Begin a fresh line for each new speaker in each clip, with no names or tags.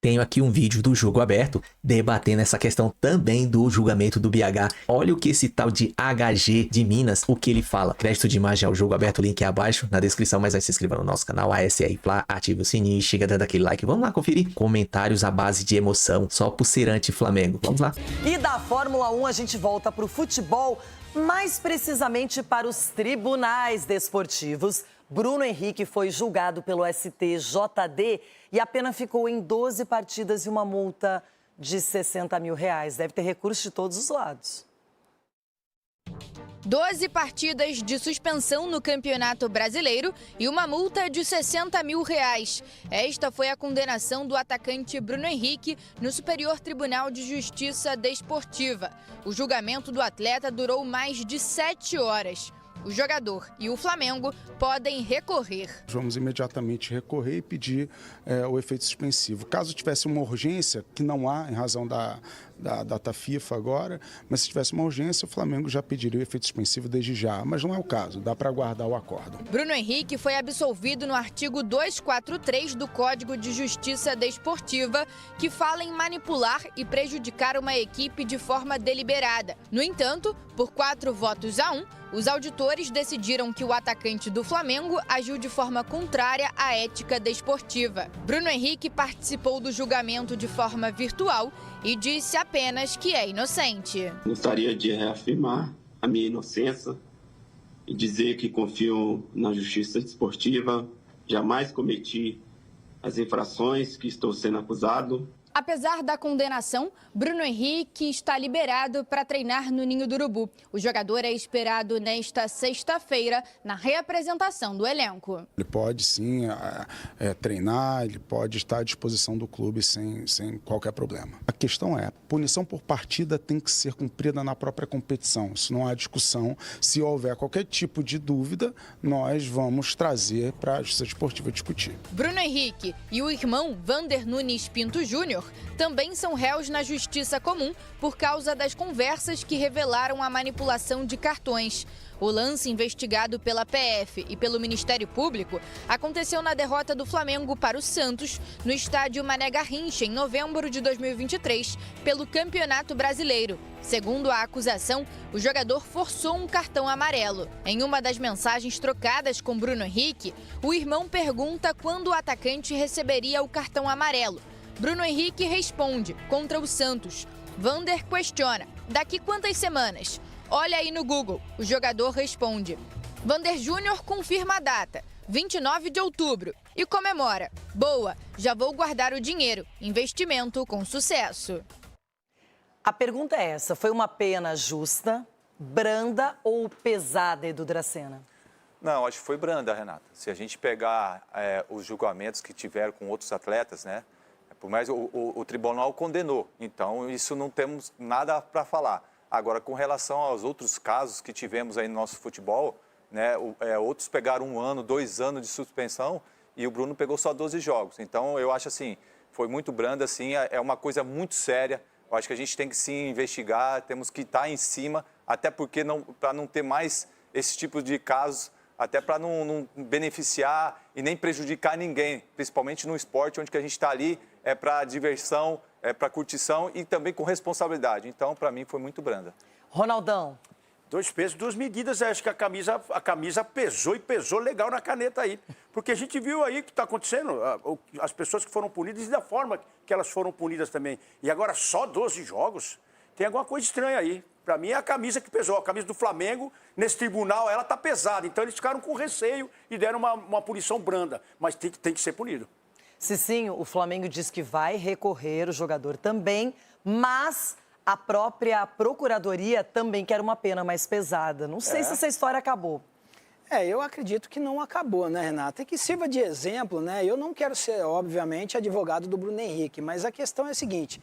tenho aqui um vídeo do Jogo Aberto debatendo essa questão também do julgamento do BH. Olha o que esse tal de HG de Minas, o que ele fala. Crédito de imagem ao Jogo Aberto, link é abaixo na descrição, mas aí se inscreva no nosso canal ASR Plá, ative o sininho, chega dando aquele like. Vamos lá conferir comentários à base de emoção, só por ser anti-Flamengo. Vamos lá.
E da Fórmula 1 a gente volta para o futebol, mais precisamente para os tribunais desportivos. Bruno Henrique foi julgado pelo STJD e a pena ficou em 12 partidas e uma multa de R$60 mil. Deve ter recurso de todos os lados.
12 partidas de suspensão no Campeonato Brasileiro e uma multa de R$60 mil. Esta foi a condenação do atacante Bruno Henrique no Superior Tribunal de Justiça Desportiva. O julgamento do atleta durou mais de 7 horas. O jogador e o Flamengo podem recorrer.
Vamos imediatamente recorrer e pedir o efeito suspensivo. Caso tivesse uma urgência, que não há em razão da data FIFA agora, mas se tivesse uma urgência, o Flamengo já pediria o efeito suspensivo desde já. Mas não é o caso, dá para aguardar o acordo.
Bruno Henrique foi absolvido no artigo 243 do Código de Justiça Desportiva, que fala em manipular e prejudicar uma equipe de forma deliberada. No entanto, por 4-1, os auditores decidiram que o atacante do Flamengo agiu de forma contrária à ética desportiva. Bruno Henrique participou do julgamento de forma virtual e disse apenas que é inocente.
Gostaria de reafirmar a minha inocência e dizer que confio na justiça desportiva, jamais cometi as infrações que estou sendo acusado.
Apesar da condenação, Bruno Henrique está liberado para treinar no Ninho do Urubu. O jogador é esperado nesta sexta-feira na reapresentação do elenco.
Ele pode sim treinar, ele pode estar à disposição do clube sem qualquer problema. A questão é, punição por partida tem que ser cumprida na própria competição. Isso não há discussão. Se houver qualquer tipo de dúvida, nós vamos trazer para a Justiça Desportiva discutir.
Bruno Henrique e o irmão Vander Nunes Pinto Júnior também são réus na Justiça Comum por causa das conversas que revelaram a manipulação de cartões. O lance investigado pela PF e pelo Ministério Público aconteceu na derrota do Flamengo para o Santos no estádio Mané Garrincha em novembro de 2023 pelo Campeonato Brasileiro. Segundo a acusação, o jogador forçou um cartão amarelo. Em uma das mensagens trocadas com Bruno Henrique, o irmão pergunta quando o atacante receberia o cartão amarelo. Bruno Henrique responde, contra o Santos. Vander questiona, daqui quantas semanas? Olha aí no Google, o jogador responde. Vander Júnior confirma a data, 29 de outubro, e comemora. Boa, já vou guardar o dinheiro, investimento com sucesso.
A pergunta é essa, foi uma pena justa, branda ou pesada, Edu Dracena?
Não, acho que foi branda, Renata. Se a gente pegar os julgamentos que tiveram com outros atletas, né? Por mais o tribunal condenou, então isso não temos nada para falar. Agora, com relação aos outros casos que tivemos aí no nosso futebol, né, outros pegaram 1 ano, 2 anos de suspensão e o Bruno pegou só 12 jogos. Então, eu acho assim, foi muito branda, assim, é uma coisa muito séria. Eu acho que a gente tem que sim investigar, temos que estar em cima, até porque para não ter mais esse tipo de casos, até para não beneficiar e nem prejudicar ninguém, principalmente no esporte, onde que a gente está ali é para diversão, é para curtição e também com responsabilidade. Então, para mim, foi muito branda.
Ronaldão.
2 pesos, 2 medidas. Acho que a camisa pesou e pesou legal na caneta aí. Porque a gente viu aí o que está acontecendo, as pessoas que foram punidas e da forma que elas foram punidas também. E agora só 12 jogos? Tem alguma coisa estranha aí. Para mim é a camisa que pesou. A camisa do Flamengo, nesse tribunal, ela está pesada. Então eles ficaram com receio e deram uma punição branda. Mas tem que ser punido.
Cicinho, o Flamengo diz que vai recorrer, o jogador também, mas a própria Procuradoria também quer uma pena mais pesada. Não sei se essa história acabou.
Eu acredito que não acabou, né, Renata? E que sirva de exemplo, né? Eu não quero ser, obviamente, advogado do Bruno Henrique, mas a questão é a seguinte,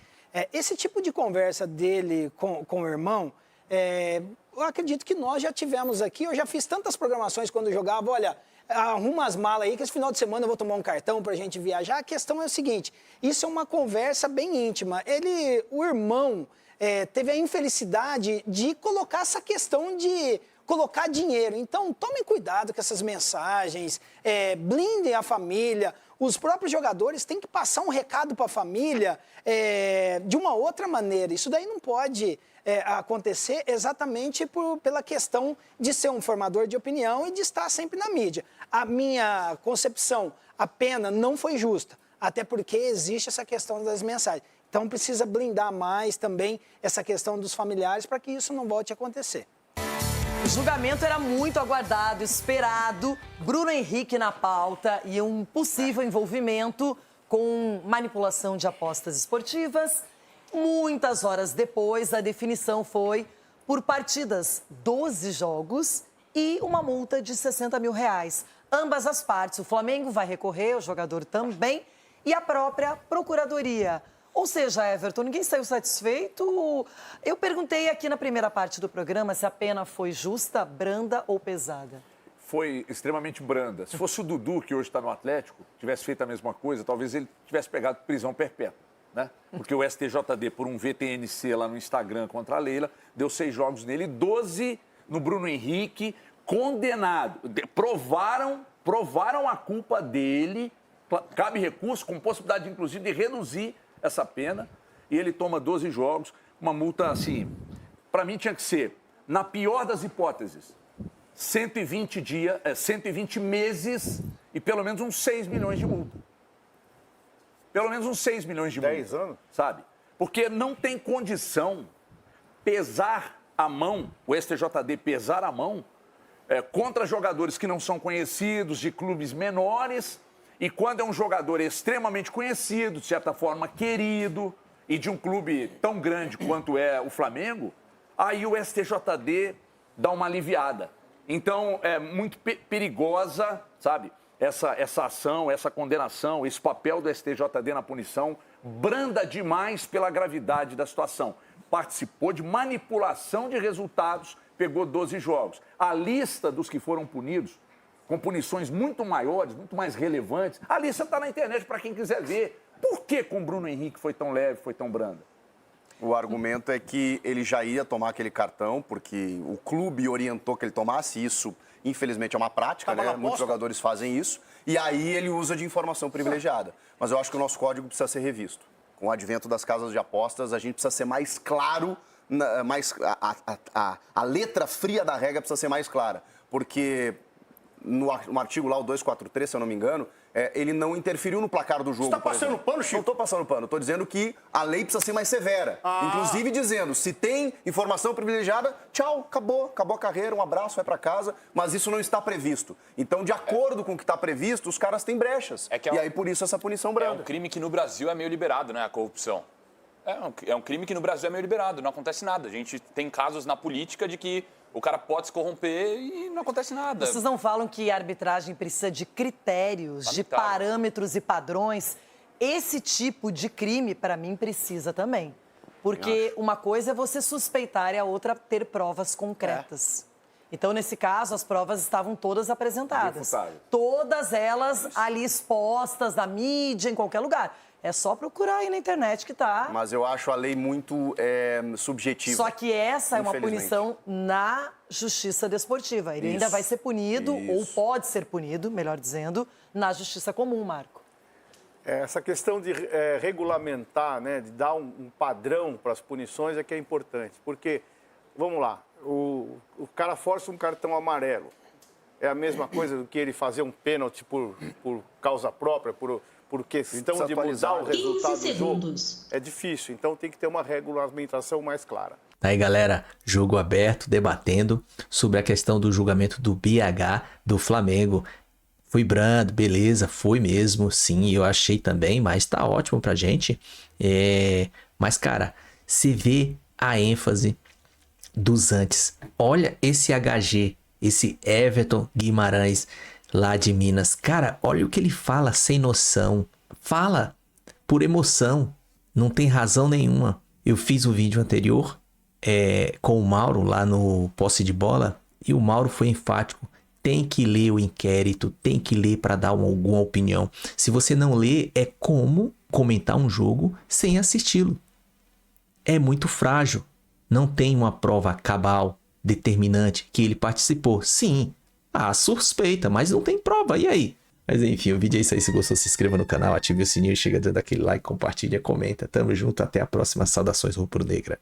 esse tipo de conversa dele com o irmão, eu acredito que nós já tivemos aqui, eu já fiz tantas programações quando eu jogava, olha, arruma as malas aí que esse final de semana eu vou tomar um cartão pra gente viajar. A questão é o seguinte, isso é uma conversa bem íntima. O irmão teve a infelicidade de colocar essa questão de colocar dinheiro. Então, tomem cuidado com essas mensagens, blindem a família. os próprios jogadores têm que passar um recado para a família de uma outra maneira. Isso daí não pode acontecer exatamente pela questão de ser um formador de opinião e de estar sempre na mídia. A minha concepção, a pena não foi justa, até porque existe essa questão das mensagens. Então precisa blindar mais também essa questão dos familiares para que isso não volte a acontecer.
O julgamento era muito aguardado, esperado. Bruno Henrique na pauta e um possível envolvimento com manipulação de apostas esportivas. Muitas horas depois, a definição foi por partidas, 12 jogos e uma multa de R$60 mil. Ambas as partes, o Flamengo vai recorrer, o jogador também, e a própria Procuradoria. Ou seja, Everton, ninguém saiu satisfeito. Eu perguntei aqui na primeira parte do programa se a pena foi justa, branda ou pesada.
Foi extremamente branda. Se fosse o Dudu, que hoje está no Atlético, tivesse feito a mesma coisa, talvez ele tivesse pegado prisão perpétua, né? Porque o STJD, por um VTNC lá no Instagram contra a Leila, deu 6 jogos nele, 12 no Bruno Henrique, condenado. Provaram a culpa dele, cabe recurso, com possibilidade, inclusive, de reduzir essa pena, e ele toma 12 jogos, uma multa, assim, para mim tinha que ser, na pior das hipóteses, 120 meses e pelo menos uns 6 milhões de multa. Pelo menos uns 6 milhões de multa.
10 anos?
Sabe? Porque não tem condição pesar a mão, o STJD pesar a mão contra jogadores que não são conhecidos, de clubes menores. E quando é um jogador extremamente conhecido, de certa forma querido, e de um clube tão grande quanto é o Flamengo, aí o STJD dá uma aliviada. Então, é muito perigosa, sabe, essa ação, essa condenação, esse papel do STJD na punição, branda demais pela gravidade da situação. Participou de manipulação de resultados, pegou 12 jogos. A lista dos que foram punidos, com punições muito maiores, muito mais relevantes. A lista está na internet para quem quiser ver. Por que com o Bruno Henrique foi tão leve, foi tão branda?
O argumento é que ele já ia tomar aquele cartão, porque o clube orientou que ele tomasse. Isso, infelizmente, é uma prática, né? Muitos jogadores fazem isso. E aí ele usa de informação privilegiada. Mas eu acho que o nosso código precisa ser revisto. Com o advento das casas de apostas, a gente precisa ser mais claro, a letra fria da regra precisa ser mais clara. Porque no artigo lá, o 243, se eu não me engano, ele não interferiu no placar do jogo. Você
está passando pano, Chico?
Não estou passando pano. Estou dizendo que a lei precisa ser mais severa. Inclusive dizendo, se tem informação privilegiada, tchau, acabou a carreira, um abraço, vai para casa. Mas isso não está previsto. Então, de acordo com o que está previsto, os caras têm brechas. E aí, por isso, essa punição branda.
É um crime que no Brasil é meio liberado, né? A corrupção. É um crime que no Brasil é meio liberado, não acontece nada. A gente tem casos na política de que o cara pode se corromper e não acontece nada.
Vocês não falam que a arbitragem precisa de critérios, de parâmetros e padrões? Esse tipo de crime, para mim, precisa também. Porque uma coisa é você suspeitar e a outra ter provas concretas. Então, nesse caso, as provas estavam todas apresentadas. Todas elas ali expostas na mídia, em qualquer lugar. É só procurar aí na internet que tá.
Mas eu acho a lei muito subjetiva.
Só que essa é uma punição na justiça desportiva. Ele ainda vai ser punido, ou pode ser punido, melhor dizendo, na justiça comum, Marco.
Essa questão de regulamentar, né, de dar um padrão para as punições é que é importante. Porque, vamos lá, o cara força um cartão amarelo. É a mesma coisa do que ele fazer um pênalti por causa própria, por questão de mudar o resultado do jogo. É difícil, então tem que ter uma regulamentação mais clara.
Aí, galera, jogo aberto, debatendo sobre a questão do julgamento do BH do Flamengo. Foi brando, beleza, foi mesmo, sim, eu achei também, mas tá ótimo pra gente. Mas, cara, se vê a ênfase dos antes. Olha esse HG, esse Everton Guimarães, lá de Minas. Cara, olha o que ele fala sem noção. Fala por emoção. Não tem razão nenhuma. Eu fiz um vídeo anterior com o Mauro lá no Posse de Bola. E o Mauro foi enfático. Tem que ler o inquérito. Tem que ler para dar alguma opinião. Se você não lê, é como comentar um jogo sem assisti-lo. É muito frágil. Não tem uma prova cabal, determinante, que ele participou. Sim. Ah, suspeita, mas não tem prova. E aí? Mas enfim, o vídeo é isso aí. Se gostou, se inscreva no canal, ative o sininho, chega dando aquele like, compartilha, comenta. Tamo junto, até a próxima. Saudações rubro-negra.